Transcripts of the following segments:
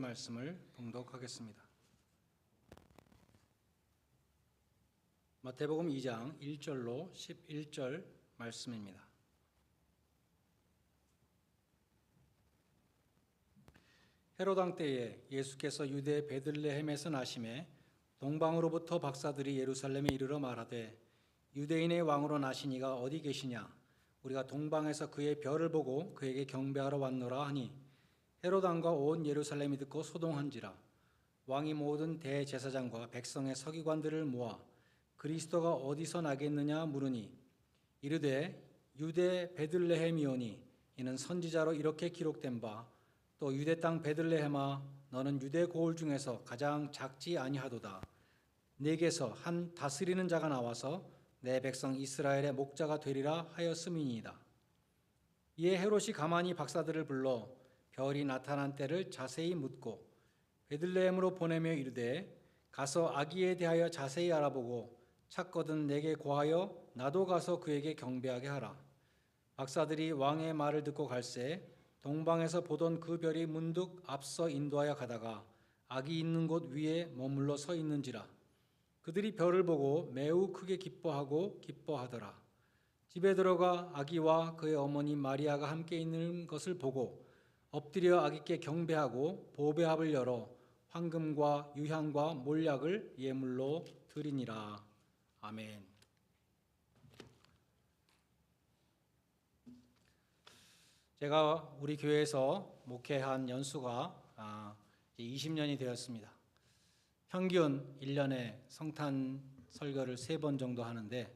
말씀을 봉독하겠습니다. 마태복음 2장 1절로 11절 말씀입니다. 헤롯 왕 때에 예수께서 유대 베들레헴에서 나심에 동방으로부터 박사들이 예루살렘에 이르러 말하되 유대인의 왕으로 나신 이가 어디 계시냐? 우리가 동방에서 그의 별을 보고 그에게 경배하러 왔노라 하니 헤롯 왕과 온 예루살렘이 듣고 소동한지라. 왕이 모든 대제사장과 백성의 서기관들을 모아 그리스도가 어디서 나겠느냐 물으니 이르되 유대 베들레헴이오니 이는 선지자로 이렇게 기록된 바 또 유대 땅 베들레헴아 너는 유대 고을 중에서 가장 작지 아니하도다. 내게서 한 다스리는 자가 나와서 내 백성 이스라엘의 목자가 되리라 하였음이니이다. 이에 헤롯이 가만히 박사들을 불러 별이 나타난 때를 자세히 묻고 베들레헴으로 보내며 이르되 가서 아기에 대하여 자세히 알아보고 찾거든 내게 고하여 나도 가서 그에게 경배하게 하라. 박사들이 왕의 말을 듣고 갈새 동방에서 보던 그 별이 문득 앞서 인도하여 가다가 아기 있는 곳 위에 머물러 서 있는지라. 그들이 별을 보고 매우 크게 기뻐하더라. 집에 들어가 아기와 그의 어머니 마리아가 함께 있는 것을 보고 엎드려 아기께 경배하고 보배합을 열어 황금과 유향과 몰약을 예물로 드리니라. 아멘. 제가 우리 교회에서 목회한 연수가 20년이 되었습니다. 평균 1년에 성탄 설교를 3번 정도 하는데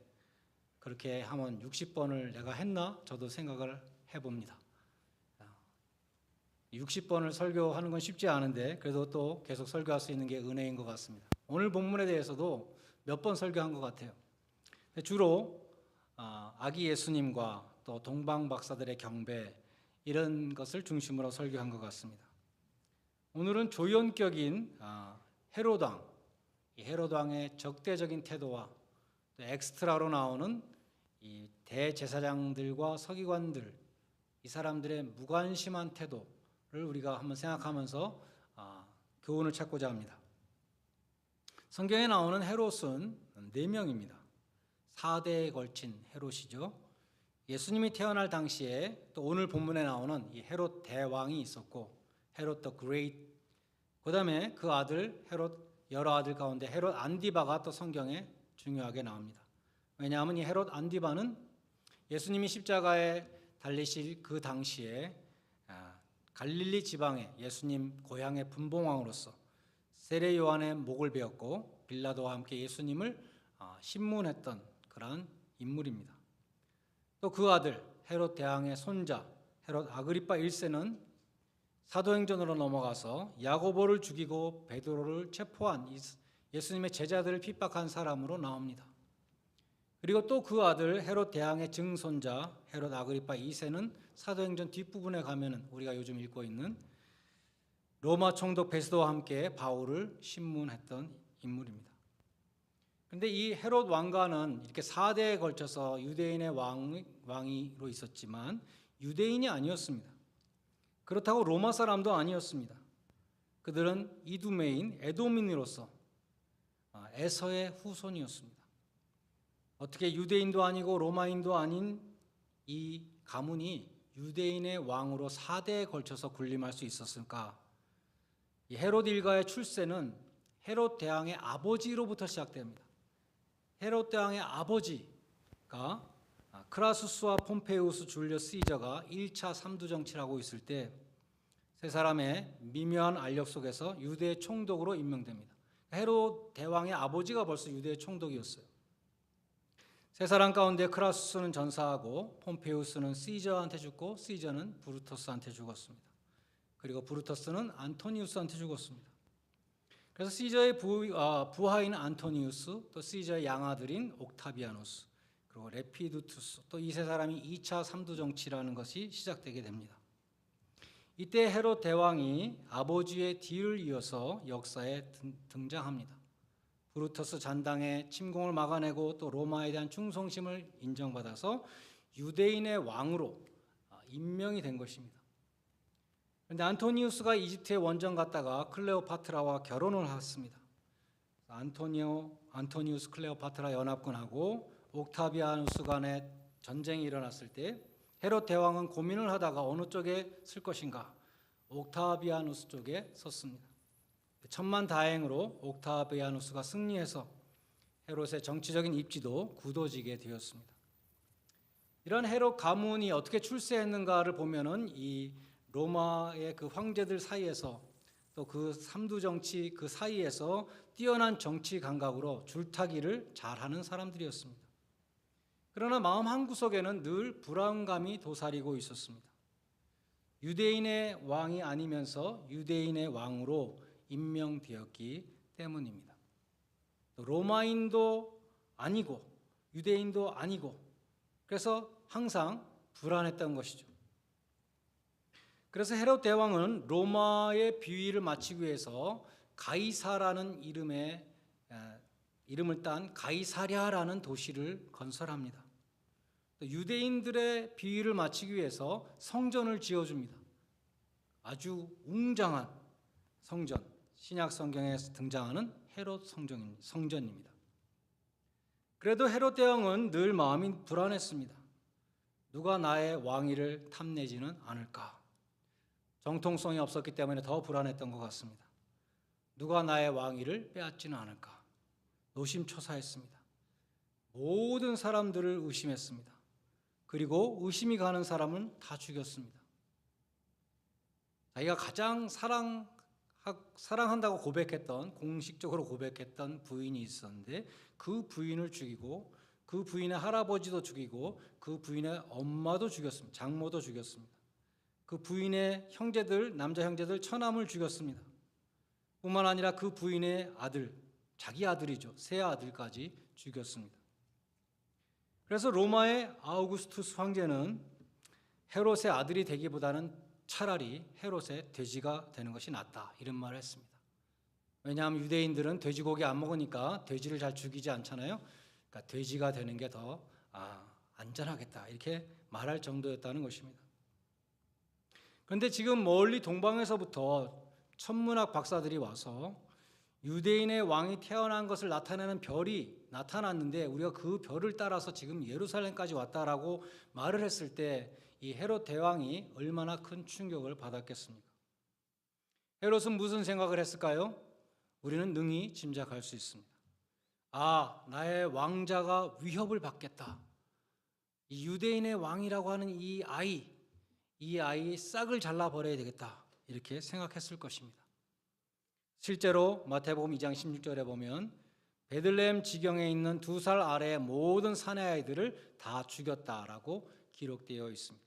그렇게 하면 60번을 내가 했나? 저도 생각을 해봅니다. 60번을 설교하는 건 쉽지 않은데 그래도 또 계속 설교할 수 있는 게 은혜인 것 같습니다. 오늘 본문에 대해서도 몇 번 설교한 것 같아요. 주로 아기 예수님과 또 동방 박사들의 경배 이런 것을 중심으로 설교한 것 같습니다. 오늘은 조연격인 헤롯 왕, 헤롯 왕의 적대적인 태도와 또 엑스트라로 나오는 이 대제사장들과 서기관들, 이 사람들의 무관심한 태도를 우리가 한번 생각하면서 교훈을 찾고자 합니다. 성경에 나오는 헤롯은 4명입니다. 4대에 걸친 헤롯이죠. 예수님이 태어날 당시에 또 오늘 본문에 나오는 이 헤롯 대왕이 있었고 헤롯 더 그레이트, 그 다음에 그 아들 헤롯, 여러 아들 가운데 헤롯 안디바가 또 성경에 중요하게 나옵니다. 왜냐하면 이 헤롯 안디바는 예수님이 십자가에 달리실 그 당시에 갈릴리 지방의 예수님 고향의 분봉왕으로서 세례 요한의 목을 베었고 빌라도와 함께 예수님을 신문했던 그런 인물입니다. 또 그 아들 헤롯 대왕의 손자 헤롯 아그리파 1세는 사도행전으로 넘어가서 야고보를 죽이고 베드로를 체포한 예수님의 제자들을 핍박한 사람으로 나옵니다. 그리고 또 그 아들 헤롯 대왕의 증손자 헤롯 아그리파 2세는 사도행전 뒷부분에 가면은 우리가 요즘 읽고 있는 로마 총독 베스도와 함께 바울을 신문했던 인물입니다. 그런데 이 헤롯 왕가는 이렇게 4대에 걸쳐서 유대인의 왕으로 있었지만 유대인이 아니었습니다. 그렇다고 로마 사람도 아니었습니다. 그들은 이두메인 에돔인으로서 에서의 후손이었습니다. 어떻게 유대인도 아니고 로마인도 아닌 이 가문이 유대인의 왕으로 4대에 걸쳐서 군림할 수 있었을까? 이 헤롯 일가의 출세는 헤롯 대왕의 아버지로부터 시작됩니다. 헤롯 대왕의 아버지가 크라수스와 폼페우스 줄리어스 시저가 1차 삼두 정치를 하고 있을 때 세 사람의 미묘한 알력 속에서 유대 총독으로 임명됩니다. 헤롯 대왕의 아버지가 벌써 유대 총독이었어요. 세 사람 가운데 크라수스는 전사하고 폼페우스는 시저한테 죽고 시저는 브루터스한테 죽었습니다. 그리고 브루터스는 안토니우스한테 죽었습니다. 그래서 시저의 부하인 안토니우스, 또 시저의 양아들인 옥타비아누스, 그리고 레피두투스, 또 이 세 사람이 2차 삼두 정치라는 것이 시작되게 됩니다. 이때 헤롯 대왕이 아버지의 뒤를 이어서 역사에 등장합니다. 브루터스 잔당의 침공을 막아내고 또 로마에 대한 충성심을 인정받아서 유대인의 왕으로 임명이 된 것입니다. 그런데 안토니우스가 이집트에 원정 갔다가 클레오파트라와 결혼을 했습니다. 안토니우스 클레오파트라 연합군하고 옥타비아누스 간의 전쟁이 일어났을 때 헤롯 대왕은 고민을 하다가 어느 쪽에 쓸 것인가, 옥타비아누스 쪽에 섰습니다. 천만다행으로 옥타비아누스가 승리해서 헤롯의 정치적인 입지도 굳어지게 되었습니다. 이런 헤롯 가문이 어떻게 출세했는가를 보면은 이 로마의 그 황제들 사이에서 또 그 삼두 정치 그 사이에서 뛰어난 정치 감각으로 줄타기를 잘하는 사람들이었습니다. 그러나 마음 한구석에는 늘 불안감이 도사리고 있었습니다. 유대인의 왕이 아니면서 유대인의 왕으로 임명되었기 때문입니다. 로마인도 아니고 유대인도 아니고 그래서 항상 불안했던 것이죠. 그래서 헤롯 대왕은 로마의 비위를 맞추기 위해서 가이사라는 이름을 딴 가이사랴라는 도시를 건설합니다. 유대인들의 비위를 맞추기 위해서 성전을 지어줍니다. 아주 웅장한 성전, 신약 성경에 등장하는 헤롯 성전입니다. 그래도 헤롯 대왕은 늘 마음이 불안했습니다. 누가 나의 왕위를 탐내지는 않을까? 정통성이 없었기 때문에 더 불안했던 것 같습니다. 누가 나의 왕위를 빼앗지는 않을까? 노심초사했습니다. 모든 사람들을 의심했습니다. 그리고 의심이 가는 사람은 다 죽였습니다. 자기가 가장 사랑한다고 공식적으로 고백했던 부인이 있었는데 그 부인을 죽이고 그 부인의 할아버지도 죽이고 그 부인의 엄마도 죽였습니다. 장모도 죽였습니다. 그 부인의 남자 형제들 처남을 죽였습니다. 뿐만 아니라 그 부인의 아들, 자기 아들이죠. 세 아들까지 죽였습니다. 그래서 로마의 아우구스투스 황제는 헤롯의 아들이 되기보다는 차라리 헤롯의 돼지가 되는 것이 낫다, 이런 말을 했습니다. 왜냐하면 유대인들은 돼지고기 안 먹으니까 돼지를 잘 죽이지 않잖아요. 그러니까 돼지가 되는 게 더 안전하겠다, 이렇게 말할 정도였다는 것입니다. 그런데 지금 멀리 동방에서부터 천문학 박사들이 와서 유대인의 왕이 태어난 것을 나타내는 별이 나타났는데 우리가 그 별을 따라서 지금 예루살렘까지 왔다라고 말을 했을 때 이 헤롯 대왕이 얼마나 큰 충격을 받았겠습니까? 헤롯은 무슨 생각을 했을까요? 우리는 능히 짐작할 수 있습니다. 나의 왕자가 위협을 받겠다. 이 유대인의 왕이라고 하는 이 아이 싹을 잘라버려야 되겠다, 이렇게 생각했을 것입니다. 실제로 마태복음 2장 16절에 보면 베들레헴 지경에 있는 2살 아래의 모든 사내 아이들을 다 죽였다라고 기록되어 있습니다.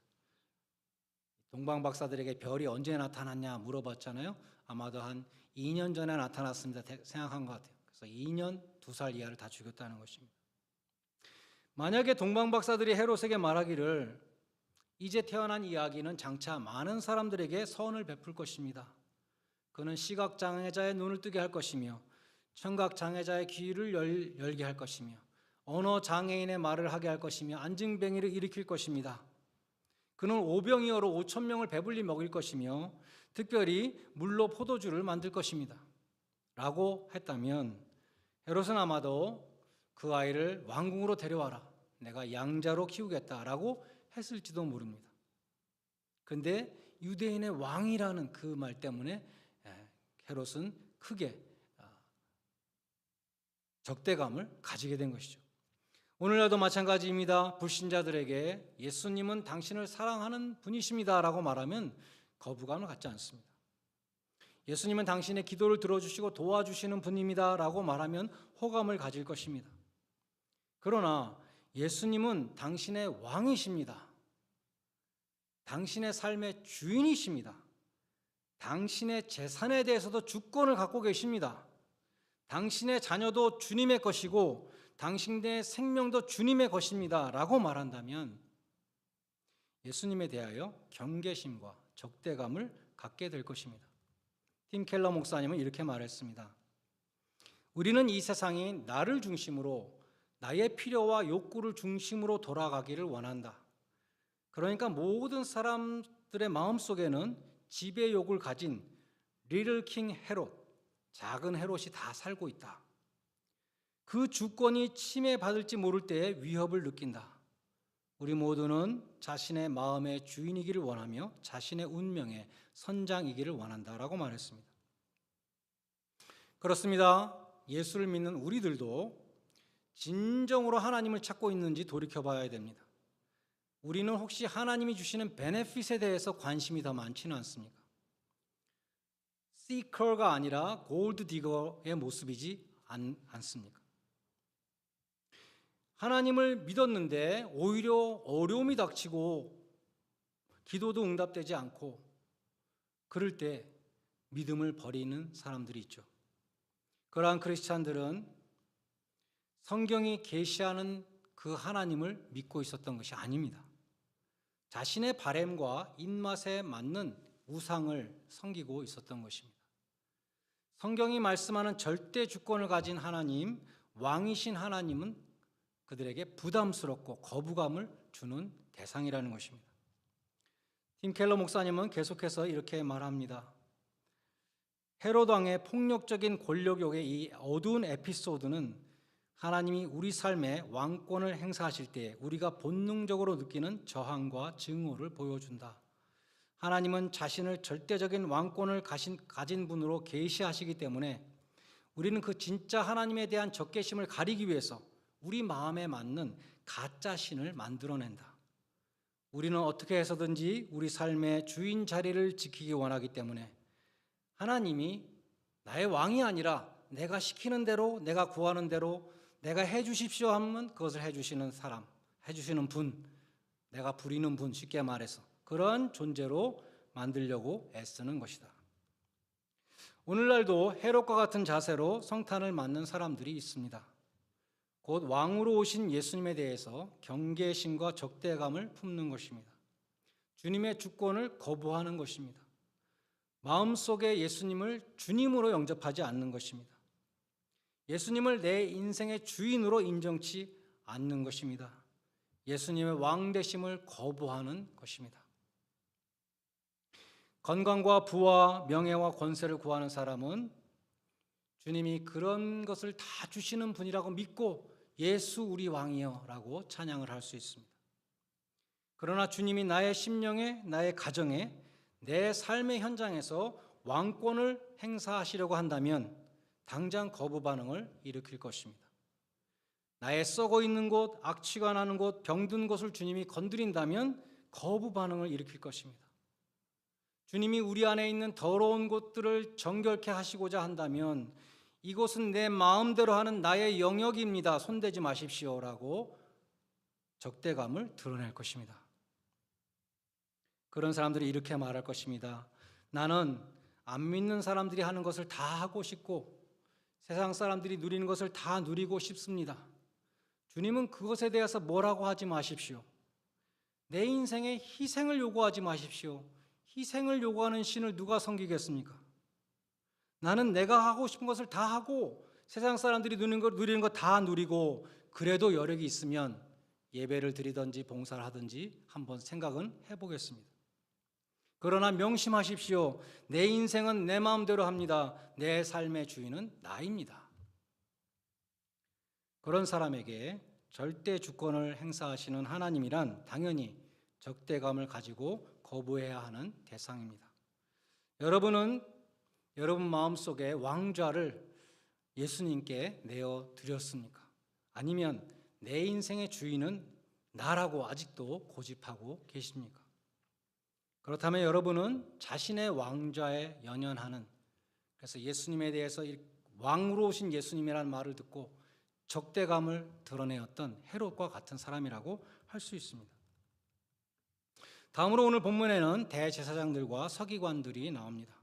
동방 박사들에게 별이 언제 나타났냐 물어봤잖아요. 아마도 한 2년 전에 나타났습니다 생각한 것 같아요. 그래서 2년 2살 이하를 다 죽였다는 것입니다. 만약에 동방 박사들이 헤롯에게 말하기를 이제 태어난 이 아기는 장차 많은 사람들에게 선을 베풀 것입니다. 그는 시각장애자의 눈을 뜨게 할 것이며 청각장애자의 귀를 열게 할 것이며 언어장애인의 말을 하게 할 것이며 안증뱅이를 일으킬 것입니다. 그는 오병이어로 5천 명을 배불리 먹일 것이며 특별히 물로 포도주를 만들 것입니다. 라고 했다면 헤롯은 아마도 그 아이를 왕궁으로 데려와라, 내가 양자로 키우겠다라고 했을지도 모릅니다. 그런데 유대인의 왕이라는 그 말 때문에 헤롯은 크게 적대감을 가지게 된 것이죠. 오늘날도 마찬가지입니다. 불신자들에게 예수님은 당신을 사랑하는 분이십니다 라고 말하면 거부감을 갖지 않습니다. 예수님은 당신의 기도를 들어주시고 도와주시는 분입니다 라고 말하면 호감을 가질 것입니다. 그러나 예수님은 당신의 왕이십니다. 당신의 삶의 주인이십니다. 당신의 재산에 대해서도 주권을 갖고 계십니다. 당신의 자녀도 주님의 것이고 당신의 생명도 주님의 것입니다 라고 말한다면 예수님에 대하여 경계심과 적대감을 갖게 될 것입니다. 팀 켈러 목사님은 이렇게 말했습니다. 우리는 이 세상이 나를 중심으로 나의 필요와 욕구를 중심으로 돌아가기를 원한다. 그러니까 모든 사람들의 마음속에는 지배욕을 가진 리틀 킹 헤롯, 작은 헤롯이 다 살고 있다. 그 주권이 침해받을지 모를 때의 위협을 느낀다. 우리 모두는 자신의 마음의 주인이기를 원하며 자신의 운명의 선장이기를 원한다라고 말했습니다. 그렇습니다. 예수를 믿는 우리들도 진정으로 하나님을 찾고 있는지 돌이켜봐야 됩니다. 우리는 혹시 하나님이 주시는 베네핏에 대해서 관심이 더 많지는 않습니까? 시커가 아니라 골드 디거의 모습이지 않습니까? 하나님을 믿었는데 오히려 어려움이 닥치고 기도도 응답되지 않고 그럴 때 믿음을 버리는 사람들이 있죠. 그러한 크리스찬들은 성경이 계시하는 그 하나님을 믿고 있었던 것이 아닙니다. 자신의 바램과 입맛에 맞는 우상을 섬기고 있었던 것입니다. 성경이 말씀하는 절대 주권을 가진 하나님, 왕이신 하나님은 그들에게 부담스럽고 거부감을 주는 대상이라는 것입니다. 팀 켈러 목사님은 계속해서 이렇게 말합니다. 헤롯 왕의 폭력적인 권력욕의 이 어두운 에피소드는 하나님이 우리 삶에 왕권을 행사하실 때 우리가 본능적으로 느끼는 저항과 증오를 보여준다. 하나님은 자신을 절대적인 왕권을 가진 분으로 계시하시기 때문에 우리는 그 진짜 하나님에 대한 적개심을 가리기 위해서 우리 마음에 맞는 가짜 신을 만들어낸다. 우리는 어떻게 해서든지 우리 삶의 주인 자리를 지키기 원하기 때문에 하나님이 나의 왕이 아니라 내가 시키는 대로, 내가 구하는 대로 내가 해주십시오 하면 그것을 해주시는 사람, 해주시는 분, 내가 부리는 분, 쉽게 말해서 그런 존재로 만들려고 애쓰는 것이다. 오늘날도 헤롯과 같은 자세로 성탄을 맞는 사람들이 있습니다. 곧 왕으로 오신 예수님에 대해서 경계심과 적대감을 품는 것입니다. 주님의 주권을 거부하는 것입니다. 마음속에 예수님을 주님으로 영접하지 않는 것입니다. 예수님을 내 인생의 주인으로 인정치 않는 것입니다. 예수님의 왕 되심을 거부하는 것입니다. 건강과 부와 명예와 권세를 구하는 사람은 주님이 그런 것을 다 주시는 분이라고 믿고 예수 우리 왕이여 라고 찬양을 할 수 있습니다. 그러나 주님이 나의 심령에, 나의 가정에, 내 삶의 현장에서 왕권을 행사하시려고 한다면 당장 거부 반응을 일으킬 것입니다. 나의 썩어 있는 곳, 악취가 나는 곳, 병든 곳을 주님이 건드린다면 거부 반응을 일으킬 것입니다. 주님이 우리 안에 있는 더러운 곳들을 정결케 하시고자 한다면 이곳은 내 마음대로 하는 나의 영역입니다. 손대지 마십시오라고 적대감을 드러낼 것입니다. 그런 사람들이 이렇게 말할 것입니다. 나는 안 믿는 사람들이 하는 것을 다 하고 싶고 세상 사람들이 누리는 것을 다 누리고 싶습니다. 주님은 그것에 대해서 뭐라고 하지 마십시오. 내 인생에 희생을 요구하지 마십시오. 희생을 요구하는 신을 누가 섬기겠습니까? 나는 내가 하고 싶은 것을 다 하고 세상 사람들이 누리는 거 다 누리고 그래도 여력이 있으면 예배를 드리든지 봉사를 하든지 한번 생각은 해보겠습니다. 그러나 명심하십시오. 내 인생은 내 마음대로 합니다. 내 삶의 주인은 나입니다. 그런 사람에게 절대 주권을 행사하시는 하나님이란 당연히 적대감을 가지고 거부해야 하는 대상입니다. 여러분은 여러분 마음속에 왕좌를 예수님께 내어 드렸습니까? 아니면 내 인생의 주인은 나라고 아직도 고집하고 계십니까? 그렇다면 여러분은 자신의 왕좌에 연연하는, 그래서 예수님에 대해서 왕으로 오신 예수님이라는 말을 듣고 적대감을 드러내었던 헤롯과 같은 사람이라고 할 수 있습니다. 다음으로 오늘 본문에는 대제사장들과 서기관들이 나옵니다.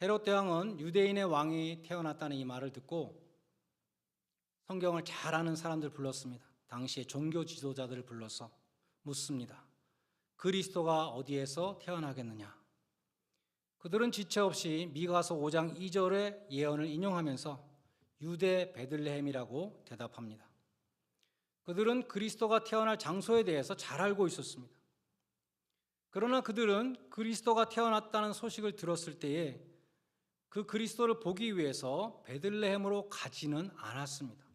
헤롯 대왕은 유대인의 왕이 태어났다는 이 말을 듣고 성경을 잘 아는 사람들 불렀습니다. 당시의 종교 지도자들을 불러서 묻습니다. 그리스도가 어디에서 태어나겠느냐? 그들은 지체 없이 미가서 5장 2절의 예언을 인용하면서 유대 베들레헴이라고 대답합니다. 그들은 그리스도가 태어날 장소에 대해서 잘 알고 있었습니다. 그러나 그들은 그리스도가 태어났다는 소식을 들었을 때에 그 그리스도를 보기 위해서 베들레헴으로 가지는 않았습니다.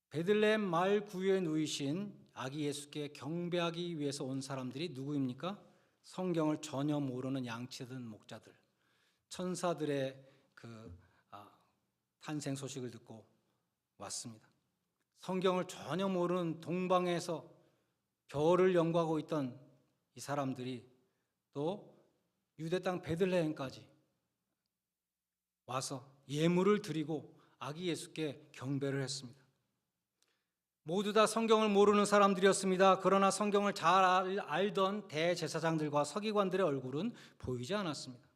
베들레헴 마을 구유에 누이신 아기 예수께 경배하기 위해서 온 사람들이 누구입니까? 성경을 전혀 모르는 양치든 목자들, 천사들의 탄생 소식을 듣고 왔습니다. 성경을 전혀 모르는 동방에서 별을 연구하고 있던 이 사람들이 또 유대 땅 베들레헴까지 와서 예물을 드리고 아기 예수께 경배를 했습니다. 모두 다 성경을 모르는 사람들이었습니다. 그러나 성경을 잘 알던 대제사장들과 서기관들의 얼굴은 보이지 않았습니다.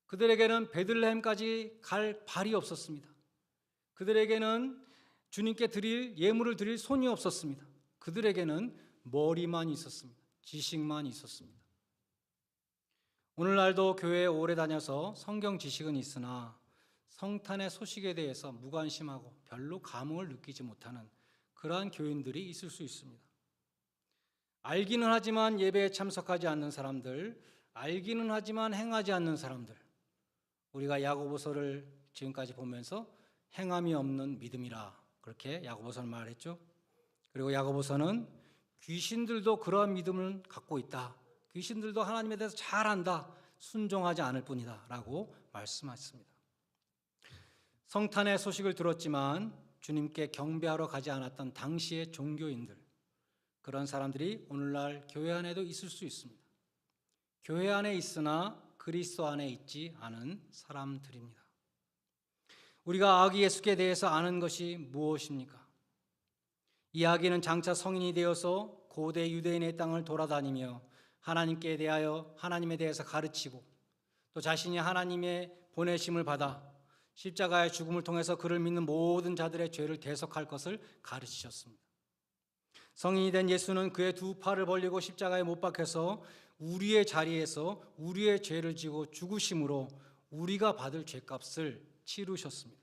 그들에게는 베들레헴까지 갈 발이 없었습니다. 그들에게는 주님께 드릴 예물을 드릴 손이 없었습니다. 그들에게는 머리만 있었습니다. 지식만 있었습니다. 오늘날도 교회에 오래 다녀서 성경 지식은 있으나 성탄의 소식에 대해서 무관심하고 별로 감흥을 느끼지 못하는 그러한 교인들이 있을 수 있습니다. 알기는 하지만 예배에 참석하지 않는 사람들, 알기는 하지만 행하지 않는 사람들, 우리가 야고보서를 지금까지 보면서 행함이 없는 믿음이라 그렇게 야고보서는 말했죠. 그리고 야고보서는 귀신들도 그러한 믿음을 갖고 있다. 귀신들도 하나님에 대해서 잘 안다. 순종하지 않을 뿐이다 라고 말씀하셨습니다. 성탄의 소식을 들었지만 주님께 경배하러 가지 않았던 당시의 종교인들, 그런 사람들이 오늘날 교회 안에도 있을 수 있습니다. 교회 안에 있으나 그리스도 안에 있지 않은 사람들입니다. 우리가 아기 예수께 대해서 아는 것이 무엇입니까? 이 아기는 장차 성인이 되어서 고대 유대인의 땅을 돌아다니며 하나님께 대하여 하나님에 대해서 가르치고 또 자신이 하나님의 보내심을 받아 십자가의 죽음을 통해서 그를 믿는 모든 자들의 죄를 대속할 것을 가르치셨습니다. 성인이 된 예수는 그의 두 팔을 벌리고 십자가에 못 박혀서 우리의 자리에서 우리의 죄를 지고 죽으심으로 우리가 받을 죄값을 치르셨습니다.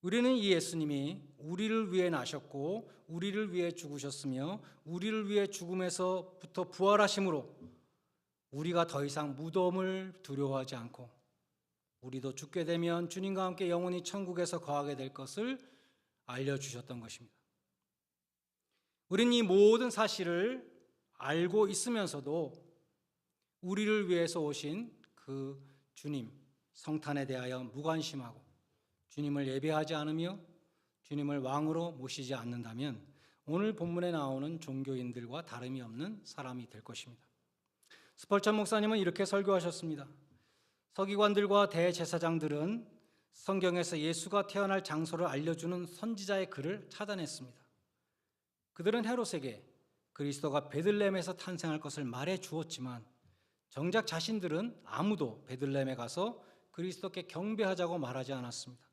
우리는 이 예수님이 우리를 위해 나셨고 우리를 위해 죽으셨으며 우리를 위해 죽음에서부터 부활하심으로 우리가 더 이상 무덤을 두려워하지 않고 우리도 죽게 되면 주님과 함께 영원히 천국에서 거하게 될 것을 알려주셨던 것입니다. 우리는 이 모든 사실을 알고 있으면서도 우리를 위해서 오신 그 주님, 성탄에 대하여 무관심하고 주님을 예배하지 않으며 주님을 왕으로 모시지 않는다면 오늘 본문에 나오는 종교인들과 다름이 없는 사람이 될 것입니다. 스펄전 목사님은 이렇게 설교하셨습니다. 서기관들과 대제사장들은 성경에서 예수가 태어날 장소를 알려주는 선지자의 글을 찾아냈습니다. 그들은 헤롯에게 그리스도가 베들레헴에서 탄생할 것을 말해 주었지만 정작 자신들은 아무도 베들레헴에 가서 그리스도께 경배하자고 말하지 않았습니다.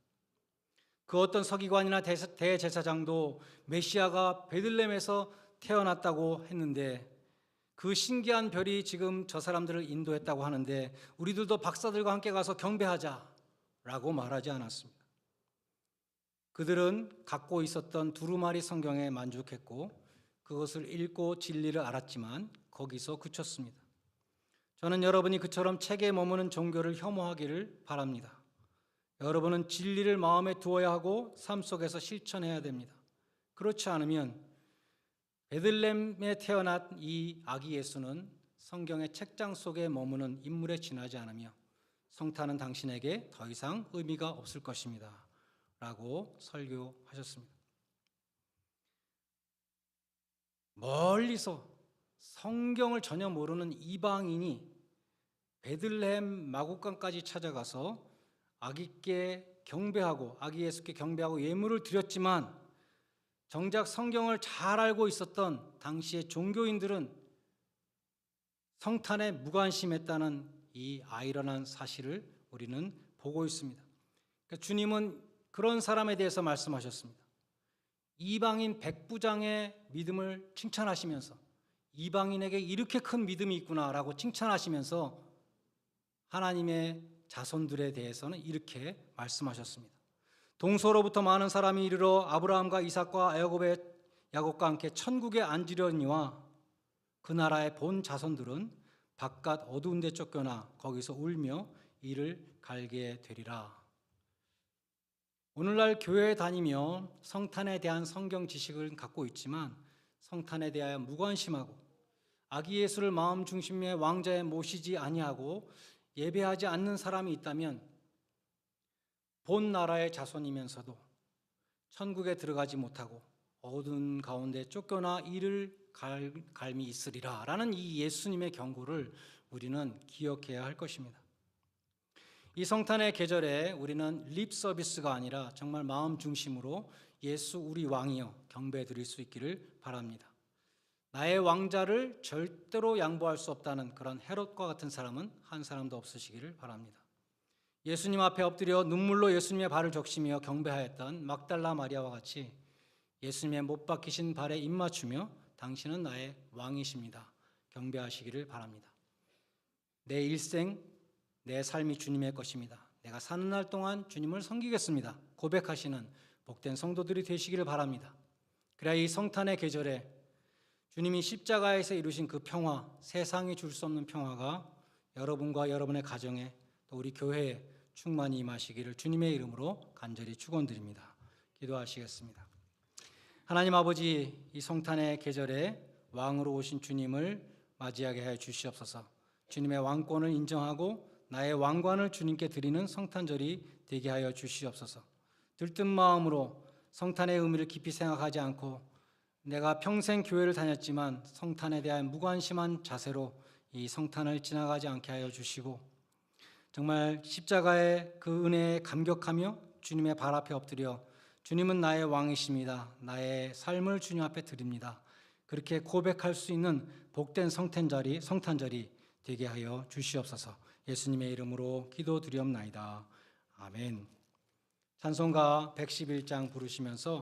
그 어떤 서기관이나 대제사장도 메시아가 베들레헴에서 태어났다고 했는데 그 신기한 별이 지금 저 사람들을 인도했다고 하는데 우리들도 박사들과 함께 가서 경배하자라고 말하지 않았습니다. 그들은 갖고 있었던 두루마리 성경에 만족했고 그것을 읽고 진리를 알았지만 거기서 그쳤습니다. 저는 여러분이 그처럼 책에 머무는 종교를 혐오하기를 바랍니다. 여러분은 진리를 마음에 두어야 하고 삶 속에서 실천해야 됩니다. 그렇지 않으면 베들레헴에 태어난 이 아기 예수는 성경의 책장 속에 머무는 인물에 지나지 않으며 성탄은 당신에게 더 이상 의미가 없을 것입니다. 라고 설교하셨습니다. 멀리서 성경을 전혀 모르는 이방인이 베들레헴 마구간까지 찾아가서 아기께 경배하고 아기 예수께 경배하고 예물을 드렸지만 정작 성경을 잘 알고 있었던 당시의 종교인들은 성탄에 무관심했다는 이 아이러니한 사실을 우리는 보고 있습니다. 그러니까 주님은 그런 사람에 대해서 말씀하셨습니다. 이방인 백부장의 믿음을 칭찬하시면서 이방인에게 이렇게 큰 믿음이 있구나라고 칭찬하시면서 하나님의 자손들에 대해서는 이렇게 말씀하셨습니다. 동서로부터 많은 사람이 이르러 아브라함과 이삭과 야곱과 함께 천국에 앉으려니와 그 나라의 본 자손들은 바깥 어두운 데 쫓겨나 거기서 울며 이를 갈게 되리라. 오늘날 교회에 다니며 성탄에 대한 성경 지식을 갖고 있지만 성탄에 대하여 무관심하고 아기 예수를 마음 중심의 왕자에 모시지 아니하고 예배하지 않는 사람이 있다면 본 나라의 자손이면서도 천국에 들어가지 못하고 어두운 가운데 쫓겨나 이를 갈미 있으리라 라는 이 예수님의 경고를 우리는 기억해야 할 것입니다. 이 성탄의 계절에 우리는 립 서비스가 아니라 정말 마음 중심으로 예수 우리 왕이여 경배 드릴 수 있기를 바랍니다. 나의 왕자를 절대로 양보할 수 없다는 그런 헤롯과 같은 사람은 한 사람도 없으시기를 바랍니다. 예수님 앞에 엎드려 눈물로 예수님의 발을 적시며 경배하였던 막달라 마리아와 같이 예수님의 못 박히신 발에 입맞추며 당신은 나의 왕이십니다. 경배하시기를 바랍니다. 내 일생, 내 삶이 주님의 것입니다. 내가 사는 날 동안 주님을 섬기겠습니다. 고백하시는 복된 성도들이 되시기를 바랍니다. 그래야 이 성탄의 계절에 주님이 십자가에서 이루신 그 평화, 세상이 줄 수 없는 평화가 여러분과 여러분의 가정에 또 우리 교회에 충만히 임하시기를 주님의 이름으로 간절히 축원드립니다. 기도하시겠습니다. 하나님 아버지, 이 성탄의 계절에 왕으로 오신 주님을 맞이하게 하여 주시옵소서. 주님의 왕권을 인정하고 나의 왕관을 주님께 드리는 성탄절이 되게 하여 주시옵소서. 들뜬 마음으로 성탄의 의미를 깊이 생각하지 않고 내가 평생 교회를 다녔지만 성탄에 대한 무관심한 자세로 이 성탄을 지나가지 않게 하여 주시고 정말 십자가의 그 은혜에 감격하며 주님의 발 앞에 엎드려 주님은 나의 왕이십니다. 나의 삶을 주님 앞에 드립니다. 그렇게 고백할 수 있는 복된 성탄절이 되게 하여 주시옵소서. 예수님의 이름으로 기도드리옵나이다. 아멘. 찬송가 111장 부르시면서